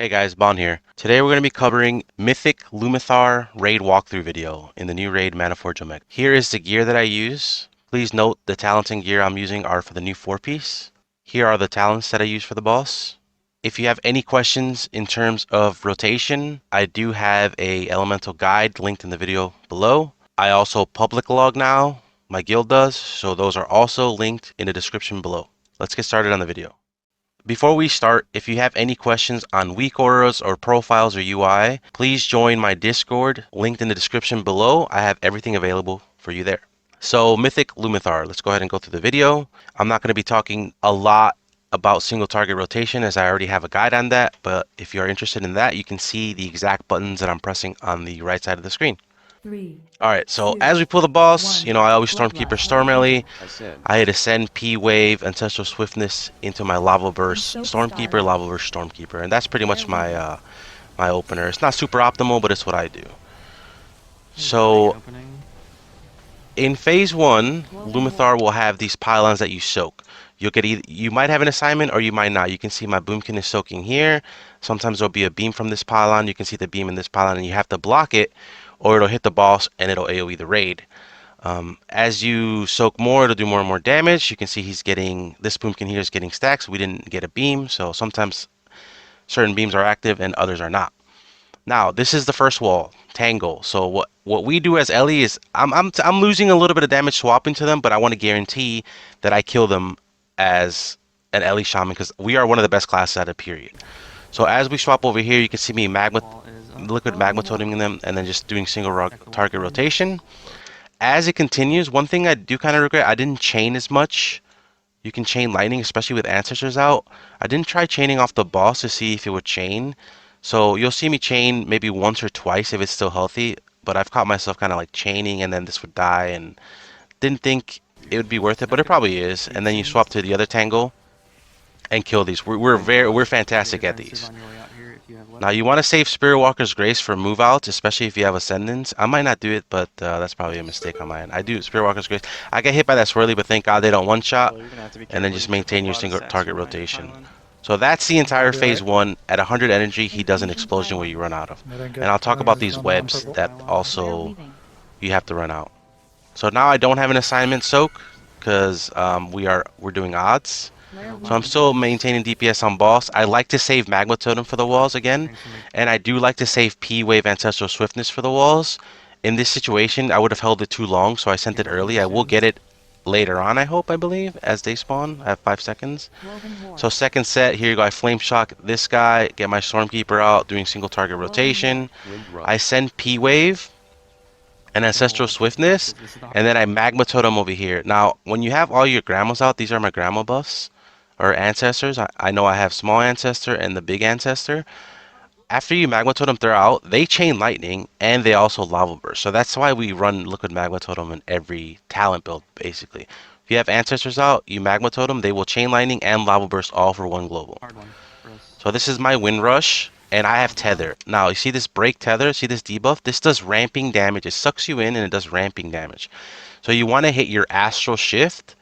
Hey guys, Bon here. Today we're going to be covering Mythic Loom'ithar raid walkthrough video in the new raid Manaforged. Here is the gear that I use. Please note the talents and gear I'm using are for the new 4-piece. Here are the talents that I use for the boss. If you have any questions in terms of rotation, I do have a elemental guide linked in the video below. I also public log now, my guild does, so those are also linked in the description below. Let's get started on the video. Before we start, if you have any questions on weak auras or profiles or UI, please join my Discord linked in the description below. I have everything available for you there. So Mythic Loom'ithar, let's go ahead and go through the video. I'm not going to be talking a lot about single target rotation as I already have a guide on that, but if you're interested in that, you can see the exact buttons that I'm pressing on the right side of the screen. Alright, so as we pull the boss, I always Stormkeeper Storm Ellie. I hit Ascend, P Wave, Ancestral Swiftness into my Lava Burst Stormkeeper, Lava Burst Stormkeeper, and that's pretty much my my opener. It's not super optimal, but it's what I do. So in phase 1, Loom'ithar will have these pylons that you soak. You'll get you might have an assignment or you might not. You can see my Boomkin is soaking here. Sometimes there'll be a beam from this pylon. You can see the beam in this pylon, and you have to block it, or it'll hit the boss and it'll AoE the raid. As you soak more, it'll do more and more damage. You can see he's getting, this Boomkin here is getting stacks. We didn't get a beam, so sometimes certain beams are active and others are not. Now, this is the first wall, Tangle. So what we do as Ellie is, I'm losing a little bit of damage swapping to them, but I want to guarantee that I kill them as an Ellie Shaman because we are one of the best classes at a period. So as we swap over here, you can see me liquid magma toteming them and then just doing single target rotation. As it continues, one thing I do kind of regret, I didn't chain as much. You can chain lightning, especially with ancestors out. I didn't try chaining off the boss to see if it would chain. So you'll see me chain maybe once or twice if it's still healthy, but I've caught myself kind of like chaining and then this would die and didn't think it would be worth it, but it probably is. And then you swap to the other tangle and kill these. We're fantastic at these. Now you want to save Spirit Walker's Grace for move outs, especially if you have Ascendance. I might not do it, but that's probably a mistake on my end. I do Spirit Walker's Grace. I get hit by that swirly, but thank God they don't one shot. And then just maintain your single target rotation. So that's the entire phase 1. At 100 energy, he does an explosion where you run out of. And I'll talk about these webs that also you have to run out. So now I don't have an assignment soak because we're doing odds. So I'm still maintaining DPS on boss. I like to save Magma Totem for the walls again. And I do like to save P-Wave Ancestral Swiftness for the walls. In this situation, I would have held it too long, so I sent it early. I will get it later on, I believe, as they spawn. I have 5 seconds. So second set, here you go. I Flame Shock this guy, get my Stormkeeper out, doing single target rotation. I send P-Wave and Ancestral Swiftness, and then I Magma Totem over here. Now, when you have all your grandmas out, these are my grandma buffs, or ancestors. I know I have small ancestor and the big ancestor. After you Magma Totem they're out, they chain lightning and they also lava burst. So that's why we run liquid Magma Totem in every talent build, basically. If you have ancestors out, you Magma Totem, they will chain lightning and lava burst all for one global. So this is my Wind Rush, and I have Tether. Now, you see this break Tether? See this debuff? This does ramping damage. It sucks you in and it does ramping damage. So you want to hit your Astral Shift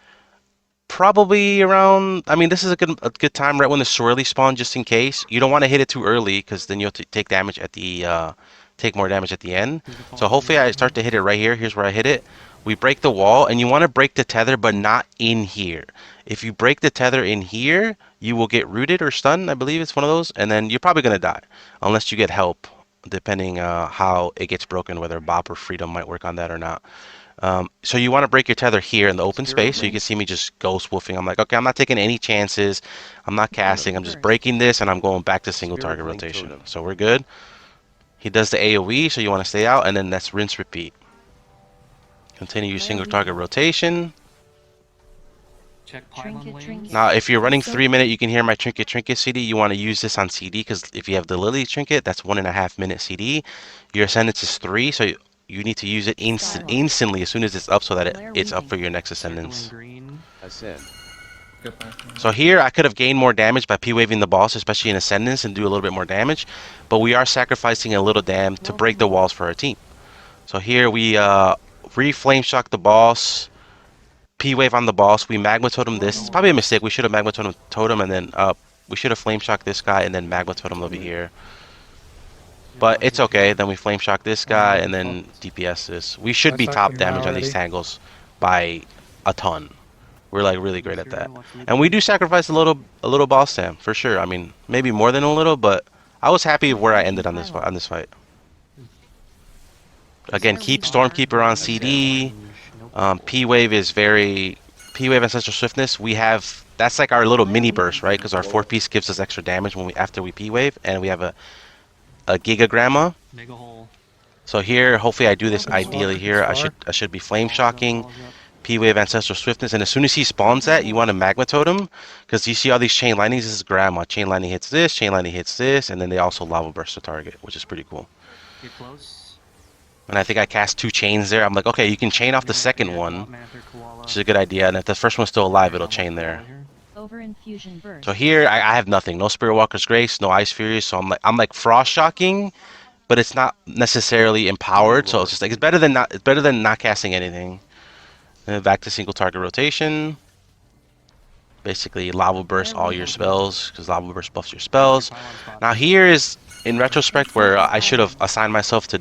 probably around, I mean, this is a good time right when the swirly spawn, just in case. You don't want to hit it too early because then you'll take damage at the take more damage at the end. So hopefully I start to hit it right here. Here's where I hit it. We break the wall, and you want to break the tether, but not in here. If you break the tether in here, you will get rooted or stunned. I believe it's one of those, and then you're probably gonna die unless you get help, depending how it gets broken, whether Bop or Freedom might work on that or not. So you want to break your tether here in the open space, so you can see me just ghost woofing. I'm like, okay, I'm not taking any chances. I'm not casting. I'm just breaking this, and I'm going back to single target rotation. So we're good. He does the AoE, so you want to stay out, and then that's rinse, repeat. Continue your single target rotation. Now, if you're running 3-minute, you can hear my Trinket CD. You want to use this on CD, because if you have the Lily Trinket, that's 1.5 minute CD. Your Ascendance is 3, so you need to use it instantly as soon as it's up, so that it's up for your next Ascendance. So here I could have gained more damage by P-waving the boss, especially in Ascendance, and do a little bit more damage, but we are sacrificing a little dam to break the walls for our team. So here we re-Flame Shock the boss, P-wave on the boss, we Magma Totem this. It's probably a mistake. We should have Magma Totem and then We should have flame shocked this guy and then magma totem over here. But it's okay. Then we flame shock this guy and then DPS this. We should be top damage on these tangles by a ton. We're like really great at that. And we do sacrifice a little boss Sam for sure. I mean, maybe more than a little, but I was happy where I ended on this fight. Again, keep Stormkeeper on CD. P-Wave is P-Wave Ancestral Swiftness. We have that's like our little mini burst, right? Because our 4-piece gives us extra damage when after we P-Wave, and we have a Giga Grandma. So here, hopefully, I do this ideally here. I should be flame shocking. P-Wave Ancestral Swiftness, and as soon as he spawns that, you want to Magma Totem, because you see all these chain lightnings. This is Grandma. Chain lightning hits this, chain lightning hits this, and then they also lava burst the target, which is pretty cool. Get close. And I think I cast 2 chains there. I'm like, okay, you can chain off the second one, which is a good idea. And if the first one's still alive, it'll chain there. So here, I have nothing. No Spirit Walker's Grace, no Ice Fury. So I'm like Frost Shocking, but it's not necessarily empowered. So it's just like it's better than not casting anything. Back to single target rotation. Basically, Lava Burst all your spells, because Lava Burst buffs your spells. Now here is, in retrospect, where I should have assigned myself to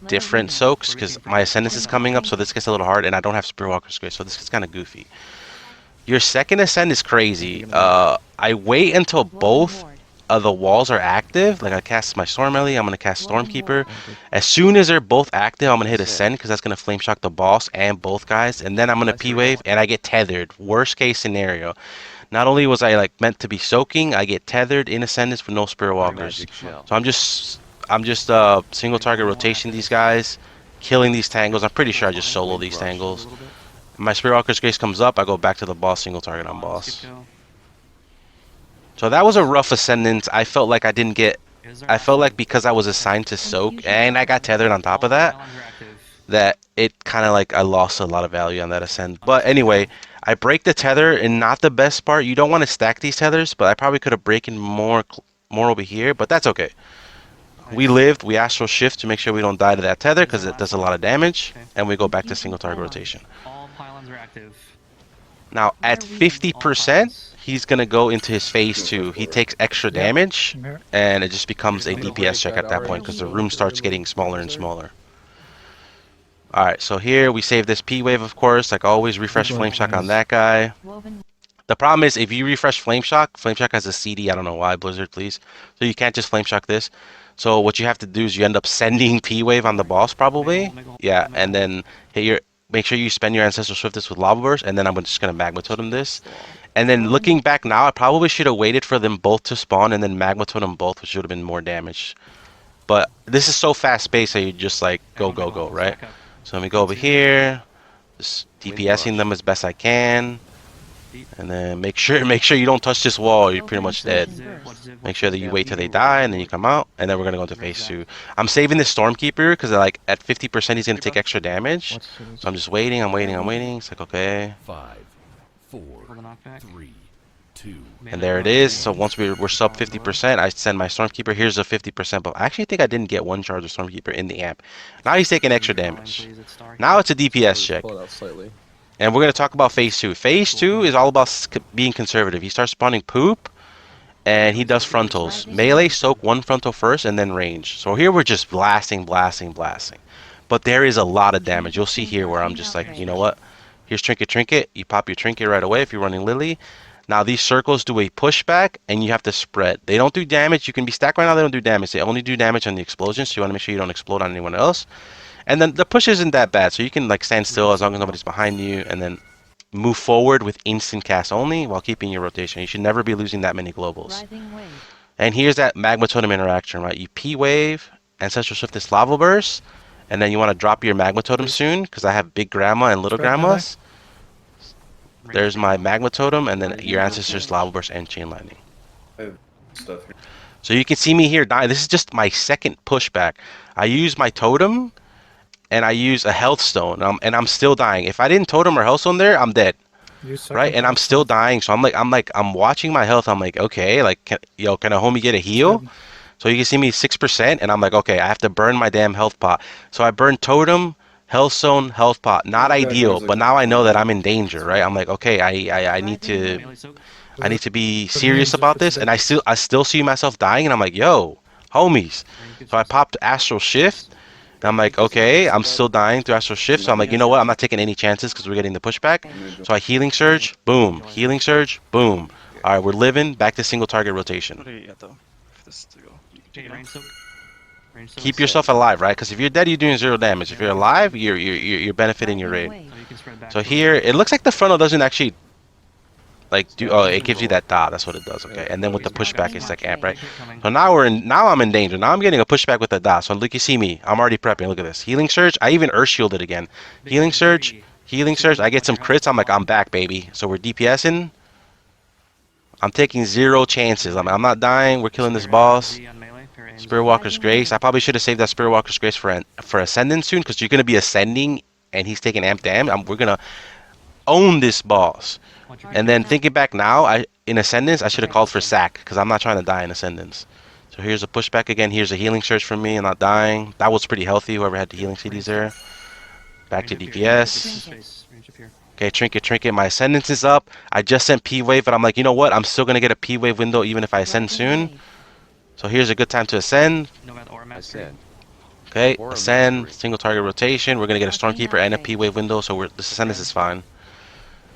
different soaks, because my Ascendance is coming up, so this gets a little hard, and I don't have Spirit Walker's Grace, so this gets kind of goofy. Your second Ascend is crazy. I wait until both the walls are active. Like I cast my Storm Ellie, I'm going to cast Stormkeeper. As soon as they're both active, I'm going to hit Ascend because that's going to Flame Shock the boss and both guys. And then I'm going to P-Wave and I get tethered. Worst case scenario. Not only was I like meant to be soaking, I get tethered in Ascendance with no Spirit Walkers. So I'm just single target rotation these guys, killing these tangles. I'm pretty sure I just solo these tangles. My Spirit Walker's Grace comes up, I go back to the boss, single target on boss. So that was a rough Ascendance. I felt like because I was assigned to soak and I got tethered on top of that, that it kind of like I lost a lot of value on that Ascend. But anyway, I break the tether, and not the best part. You don't want to stack these tethers, but I probably could have broken more over here, but that's okay. We lived, we Astral Shift to make sure we don't die to that tether because it does a lot of damage, and we go back to single target rotation. All pylons are active. Now at 50%, he's gonna go into his phase 2. He takes extra damage, and it just becomes a DPS check at that point because the room starts getting smaller and smaller. Alright, so here we save this P-Wave, of course. Like always, refresh Flame Shock on that guy. The problem is if you refresh Flame Shock has a CD. I don't know why, Blizzard, please. So you can't just Flame Shock this. So what you have to do is you end up sending P-Wave on the boss probably. Yeah, and then make sure you spend your Ancestral Swiftness with Lava Burst, and then I'm just going to Magma Totem this. And then looking back now, I probably should have waited for them both to spawn and then Magma Totem both, which would have been more damage. But this is so fast-paced that you just like go, right? So let me go over here, just DPSing them as best I can. And then make sure you don't touch this wall. You're pretty much dead. Make sure that you wait till they die, and then you come out. And then we're gonna go into phase 2. I'm saving the Stormkeeper because like at 50% he's gonna take extra damage. So I'm just waiting. I'm waiting. It's like okay. 5, 4, 3, 2. And there it is. So once we're sub 50%, I send my Stormkeeper. Here's a 50%. But I actually think I didn't get one charge of Stormkeeper in the amp. Now he's taking extra damage. Now it's a DPS check. And we're going to talk about phase 2. Phase 2 is all about being conservative. He starts spawning poop, and he does frontals. Melee, soak one frontal first, and then range. So here we're just blasting. But there is a lot of damage. You'll see here where I'm just like, you know what? Here's Trinket. You pop your Trinket right away if you're running Lily. Now these circles do a pushback, and you have to spread. They don't do damage. You can be stacked right now. They don't do damage. They only do damage on the explosion, so you want to make sure you don't explode on anyone else. And then the push isn't that bad, so you can like stand still as long as nobody's behind you, and then move forward with instant cast only while keeping your rotation. You should never be losing that many globals. And here's that Magma Totem interaction, right? You P-Wave, Ancestral Shift this Lava Burst, and then you want to drop your Magma Totem soon, because I have Big Grandma and Little Grandmas. There's my Magma Totem, and then your Ancestors Lava Burst and Chain Lightning. So you can see me here die. This is just my second pushback. I use my Totem, and I use a Health Stone, and I'm still dying. If I didn't Totem or Health Stone there, I'm dead. Right? And I'm still dying, so I'm watching my health. I'm like, okay, like, can a homie get a heal? So you can see me 6%, and I'm like, okay, I have to burn my damn health pot. So I burn Totem, Health Stone, health pot. Not ideal, but now I know that I'm in danger, right? I'm like, okay, I need to I need to be serious about this, and I still see myself dying, and I'm like, yo, homies. So I popped Astral Shift, and I'm like, okay, I'm still dying through Astral Shift, so I'm like, you know what, I'm not taking any chances because we're getting the pushback. So I Healing Surge, boom, Healing Surge, boom. All right, we're living, back to single target rotation. Okay, Rain Soak. Keep yourself alive, right? Because if you're dead, you're doing 0 damage. If you're alive, you're benefiting your raid. So you can spread back So to here, the- it looks like the frontal doesn't actually like do. Oh, it gives you that dot. That's what it does. Okay, and then with the pushback, it's like amp, right? So now now I'm in danger. Now I'm getting a pushback with the dot. So look, you see me. I'm already prepping. Look at this. Healing Surge. I even Earth Shielded again. Healing Surge. Healing Surge. I get some crits. I'm like, I'm back, baby. So we're DPSing. I'm taking 0 chances. I'm not dying. We're killing this boss. Spirit Walker's Grace. I probably should have saved that Spirit Walker's Grace for Ascendant soon, because you're gonna be ascending and he's taking amp damage. We're gonna own this boss. And then thinking back now, in Ascendance I should have called for sack, because I'm not trying to die in Ascendance. So here's a pushback again. Here's a Healing Surge from me. I'm not dying. That was pretty healthy. Whoever had the healing CDs there. Back to DPS. Okay, trinket. My Ascendance is up. I just sent P-Wave, but I'm like, you know what? I'm still gonna get a P-Wave window even if I ascend soon. So here's a good time to ascend. Okay, ascend, single target rotation. We're gonna get a Stormkeeper and a P-Wave window, so this Ascendance is fine.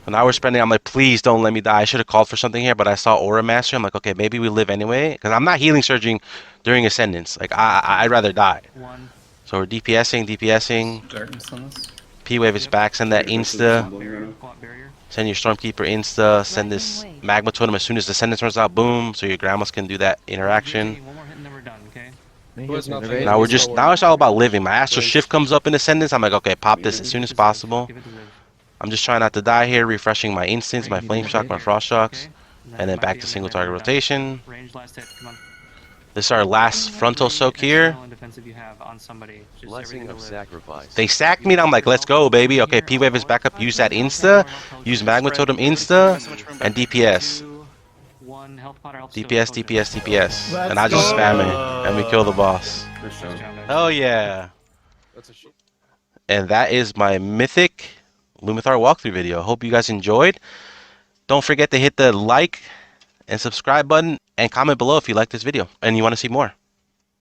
But now we're spending. I'm like, please don't let me die. I should have called for something here, but I saw Aura Master. I'm like, okay, maybe we live anyway, because I'm not healing surging during Ascendance. Like I'd rather die. So we're DPSing. P-Wave is back. Send that insta. Send your Stormkeeper insta. Send this Magma Totem as soon as the Ascendance runs out. Boom. So your grandmas can do that interaction. Now it's all about living. My Astral Shift comes up in Ascendance. I'm like, okay, pop this as soon as possible. I'm just trying not to die here, refreshing my instants, my Flame Shock, my Frost Shocks, and then back to single target rotation. This is our last frontal soak here. Blessing of Sacrifice. They sacked me and I'm like, let's go, baby. Okay, P-Wave is back up. Use that insta. Use Magma Totem insta. And DPS. DPS. And I just spam it. And we kill the boss. Hell yeah. And that is my Mythic Loom'ithar walkthrough video. Hope you guys enjoyed. Don't forget to hit the like and subscribe button and comment below if you like this video and you want to see more.